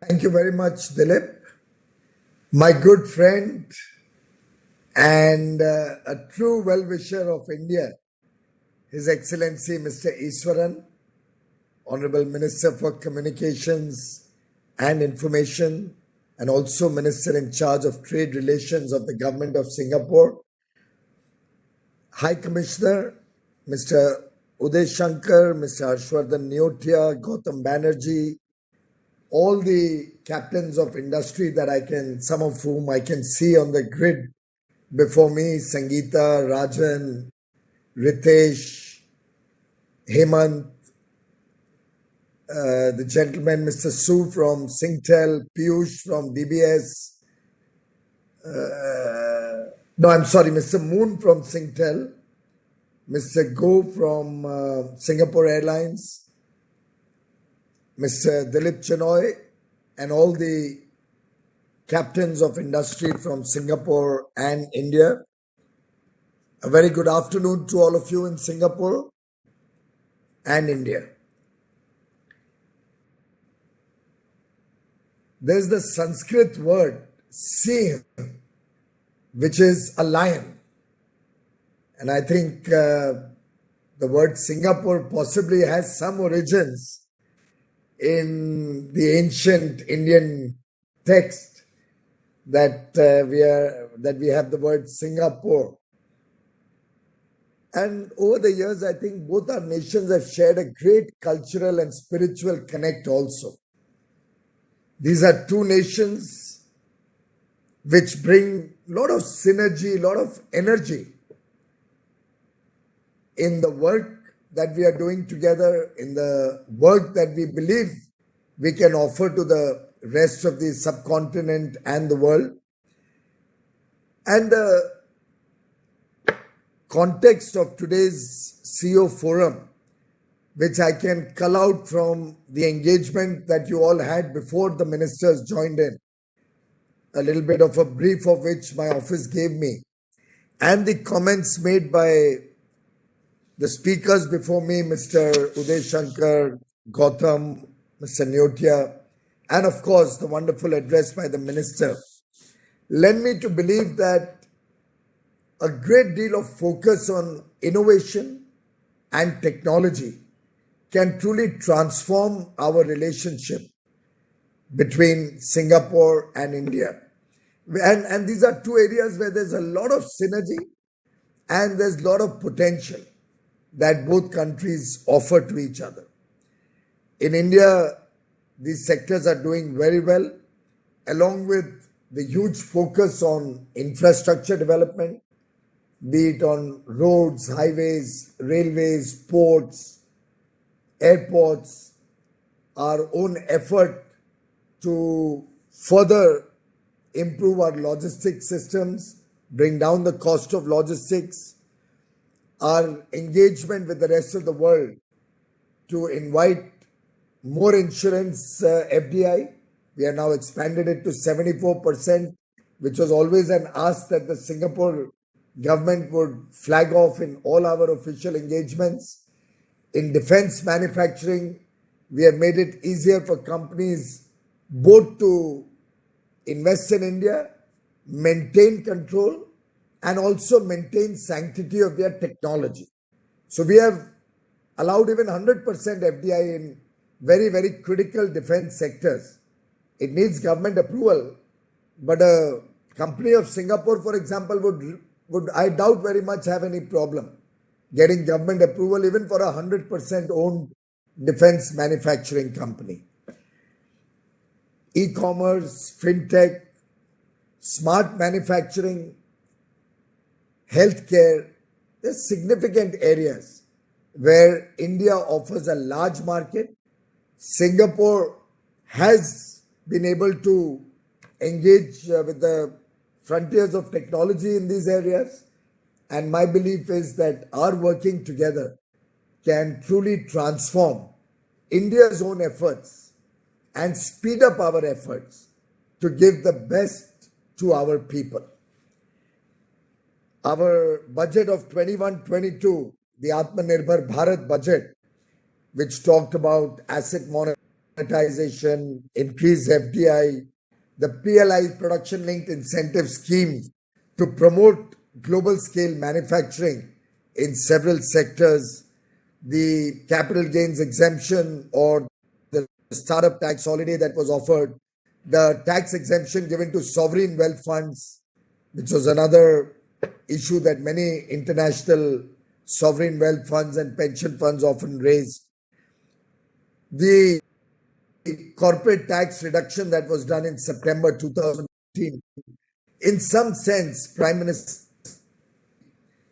Thank you very much, Dilip. My good friend and a true well-wisher of India, His Excellency Mr. Iswaran, Honorable Minister for Communications and Information, and also Minister in charge of Trade Relations of the Government of Singapore, High Commissioner Mr. Uday Shankar, Mr. Harshvardhan Neotia, Gautam Banerjee, all the captains of industry some of whom I can see on the grid before me, Sangeeta, Rajan, Ritesh, Hemant, the gentleman, Mr. Su from Singtel, Piyush from DBS, Mr. Moon from Singtel, Mr. Go from Singapore Airlines, Mr. Dilip Chenoy, and all the captains of industry from Singapore and India. A very good afternoon to all of you in Singapore and India. There's the Sanskrit word Singh, which is a lion. And I think the word Singapore possibly has some origins in the ancient Indian text that we have the word Singapore. And over the years, I think both our nations have shared a great cultural and spiritual connect also. These are two nations which bring a lot of synergy, a lot of energy in the work that we are doing together, in the work that we believe we can offer to the rest of the subcontinent and the world. And the context of today's CEO forum, which I can cull out from the engagement that you all had before the ministers joined in, a little bit of a brief of which my office gave me, and the comments made by the speakers before me, Mr. Uday Shankar, Gautam, Mr. Neotia, and of course the wonderful address by the minister, led me to believe that a great deal of focus on innovation and technology can truly transform our relationship between Singapore and India. And these are two areas where there's a lot of synergy and there's a lot of potential that both countries offer to each other. In India, these sectors are doing very well, along with the huge focus on infrastructure development, be it on roads, highways, railways, ports, airports, our own effort to further improve our logistics systems, bring down the cost of logistics, our engagement with the rest of the world to invite more insurance FDI. We are now expanded it to 74%, which was always an ask that the Singapore government would flag off in all our official engagements. In defense manufacturing, we have made it easier for companies both to invest in India, maintain control, and also maintain sanctity of their technology. So we have allowed even 100% FDI in very, very critical defense sectors. It needs government approval, but a company of Singapore, for example, would I doubt very much have any problem getting government approval even for a 100% owned defense manufacturing company. E-commerce, fintech, smart manufacturing, healthcare, there's significant areas where India offers a large market. Singapore has been able to engage with the frontiers of technology in these areas. And my belief is that our working together can truly transform India's own efforts and speed up our efforts to give the best to our people. Our budget of 21-22, the Atmanirbhar Bharat budget, which talked about asset monetization, increased FDI, the PLI production linked incentive scheme to promote global scale manufacturing in several sectors, the capital gains exemption or the startup tax holiday that was offered, the tax exemption given to sovereign wealth funds, which was another issue that many international sovereign wealth funds and pension funds often raised, the corporate tax reduction that was done in September 2015. In some sense, Prime Minister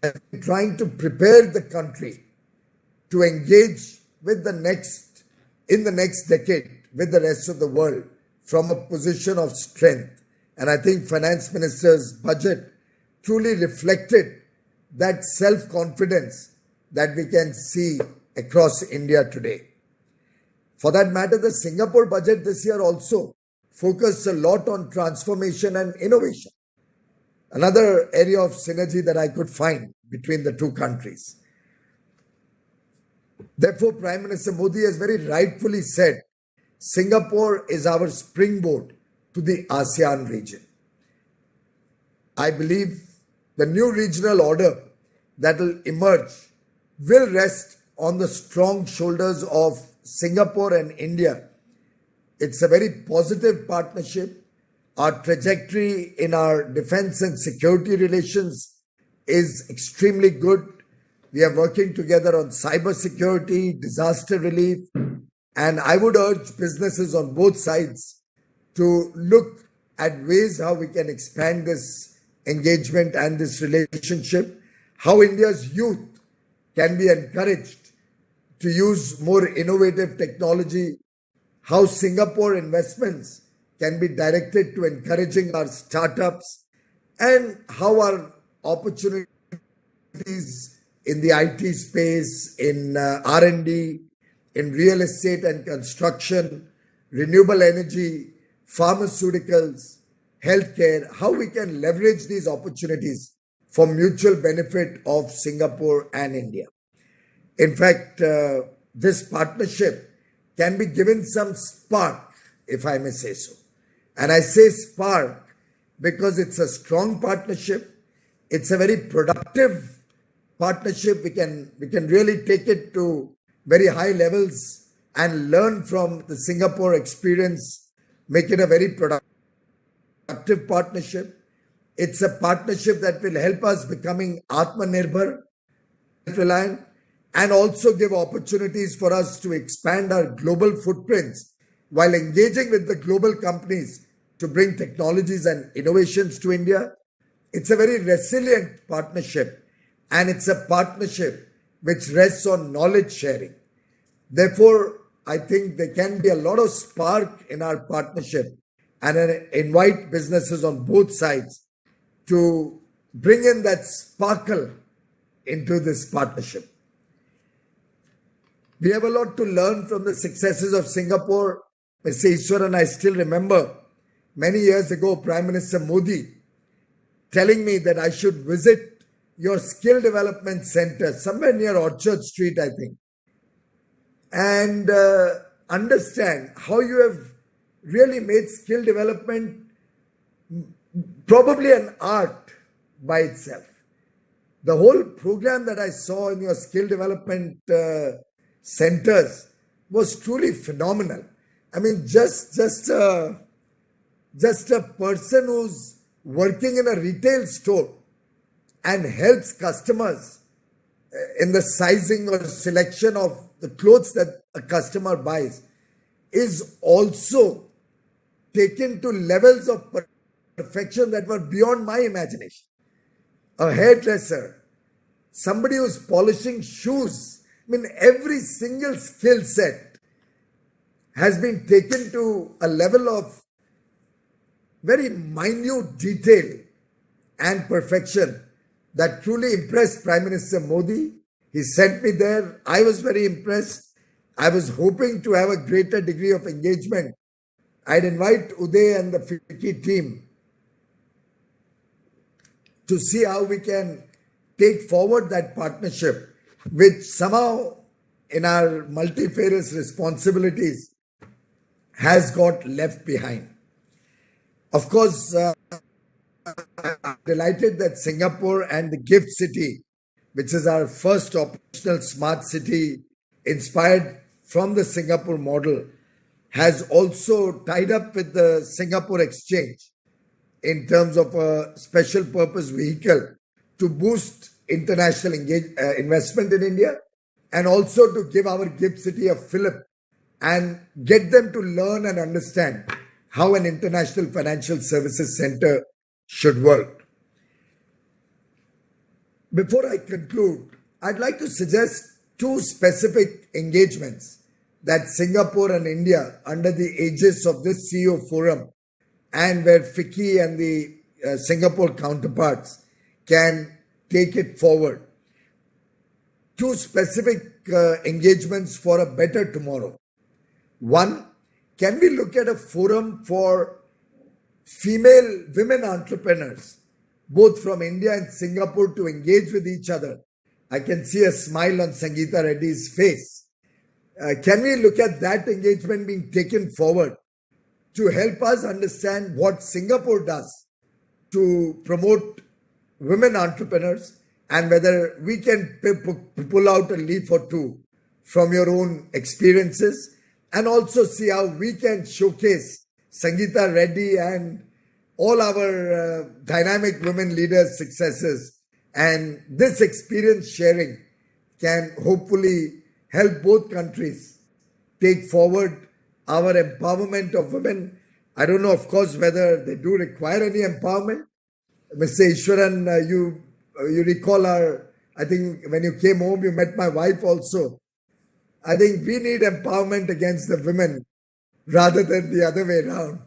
is trying to prepare the country to engage with in the next decade with the rest of the world from a position of strength. And I think Finance Minister's budget truly reflected that self-confidence that we can see across India today. For that matter, the Singapore budget this year also focused a lot on transformation and innovation. Another area of synergy that I could find between the two countries. Therefore, Prime Minister Modi has very rightfully said, Singapore is our springboard to the ASEAN region. I believe the new regional order that will emerge will rest on the strong shoulders of Singapore and India. It's a very positive partnership. Our trajectory in our defense and security relations is extremely good. We are working together on cyber security, disaster relief, and I would urge businesses on both sides to look at ways how we can expand this engagement and this relationship, how India's youth can be encouraged to use more innovative technology, how Singapore investments can be directed to encouraging our startups, and how our opportunities in the IT space, in R&D, in real estate and construction, renewable energy, pharmaceuticals, healthcare, how we can leverage these opportunities for mutual benefit of Singapore and India. In fact, this partnership can be given some spark, if I may say so. And I say spark because it's a strong partnership. It's a very productive partnership. We can really take it to very high levels and learn from the Singapore experience, make it a very productive partnership. It's a partnership that will help us becoming Atmanirbhar, self-reliant, and also give opportunities for us to expand our global footprints while engaging with the global companies to bring technologies and innovations to India. It's a very resilient partnership, and it's a partnership which rests on knowledge sharing. Therefore, I think there can be a lot of spark in our partnership, and I invite businesses on both sides to bring in that sparkle into this partnership. We have a lot to learn from the successes of Singapore. Mr. Iswaran, I still remember many years ago, Prime Minister Modi telling me that I should visit your skill development center somewhere near Orchard Street, I think, and understand how you have really made skill development probably an art by itself. The whole program that I saw in your skill development centers was truly phenomenal. I mean, just a person who's working in a retail store and helps customers in the sizing or selection of the clothes that a customer buys is also taken to levels of perfection that were beyond my imagination. A hairdresser, somebody who's polishing shoes. I mean, every single skill set has been taken to a level of very minute detail and perfection that truly impressed Prime Minister Modi. He sent me there. I was very impressed. I was hoping to have a greater degree of engagement. I'd invite Uday and the FICCI team to see how we can take forward that partnership, which somehow in our multifarious responsibilities has got left behind. Of course, I'm delighted that Singapore and the GIFT City, which is our first operational smart city inspired from the Singapore model, has also tied up with the Singapore Exchange in terms of a special purpose vehicle to boost international investment in India, and also to give our GIFT City a fillip and get them to learn and understand how an international financial services center should work. Before I conclude, I'd like to suggest two specific engagements that Singapore and India, under the aegis of this CEO forum, and where FICCI and the Singapore counterparts can take it forward. Two specific engagements for a better tomorrow. One, can we look at a forum for women entrepreneurs, both from India and Singapore, to engage with each other? I can see a smile on Sangeeta Reddy's face. Can we look at that engagement being taken forward to help us understand what Singapore does to promote women entrepreneurs, and whether we can pull out a leaf or two from your own experiences, and also see how we can showcase Sangeeta Reddy and all our dynamic women leaders' successes. And this experience sharing can hopefully help both countries take forward our empowerment of women. I don't know, of course, whether they do require any empowerment. Mr. Ishwaran, you recall I think when you came home, you met my wife also. I think we need empowerment against the women rather than the other way around.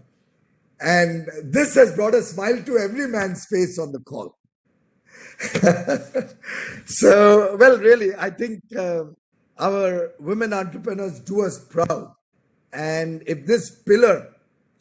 And this has brought a smile to every man's face on the call. So, well, really, I think our women entrepreneurs do us proud. And if this pillar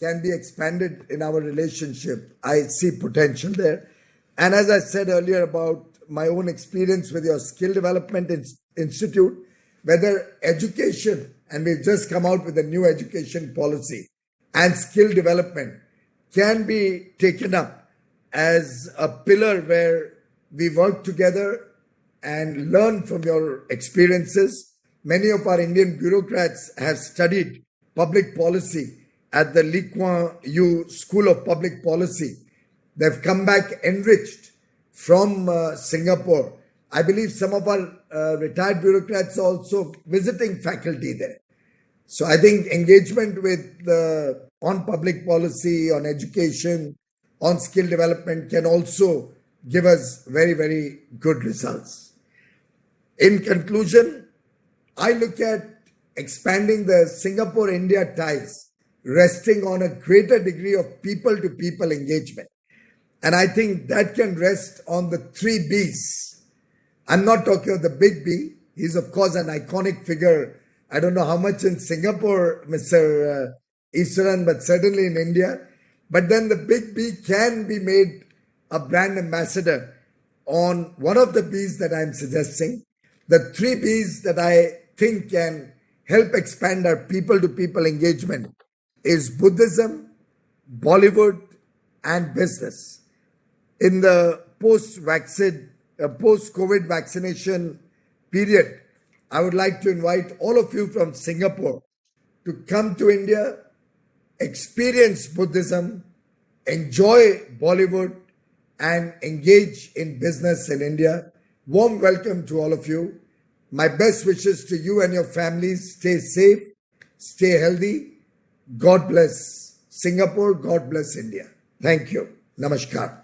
can be expanded in our relationship, I see potential there. And as I said earlier about my own experience with your Skill Development Institute, whether education, and we've just come out with a new education policy, and skill development can be taken up as a pillar where we work together and learn from your experiences. Many of our Indian bureaucrats have studied public policy at the Lee Kuan Yew School of Public Policy. They've come back enriched from Singapore. I believe some of our retired bureaucrats are also visiting faculty there. So I think engagement with on public policy, on education, on skill development can also give us very, very good results. In conclusion, I look at expanding the Singapore-India ties resting on a greater degree of people-to-people engagement. And I think that can rest on the 3 Bs. I'm not talking of the big B. He's, of course, an iconic figure. I don't know how much in Singapore, Mr. Ishwaran, but certainly in India. But then the big B can be made a brand ambassador on one of the Bs that I'm suggesting. The 3 Bs that I think can help expand our people-to-people engagement is Buddhism, Bollywood, and business. In the post-COVID vaccination period, I would like to invite all of you from Singapore to come to India, experience Buddhism, enjoy Bollywood, and engage in business in India. Warm welcome to all of you. My best wishes to you and your families. Stay safe, stay healthy. God bless Singapore. God bless India. Thank you. Namaskar.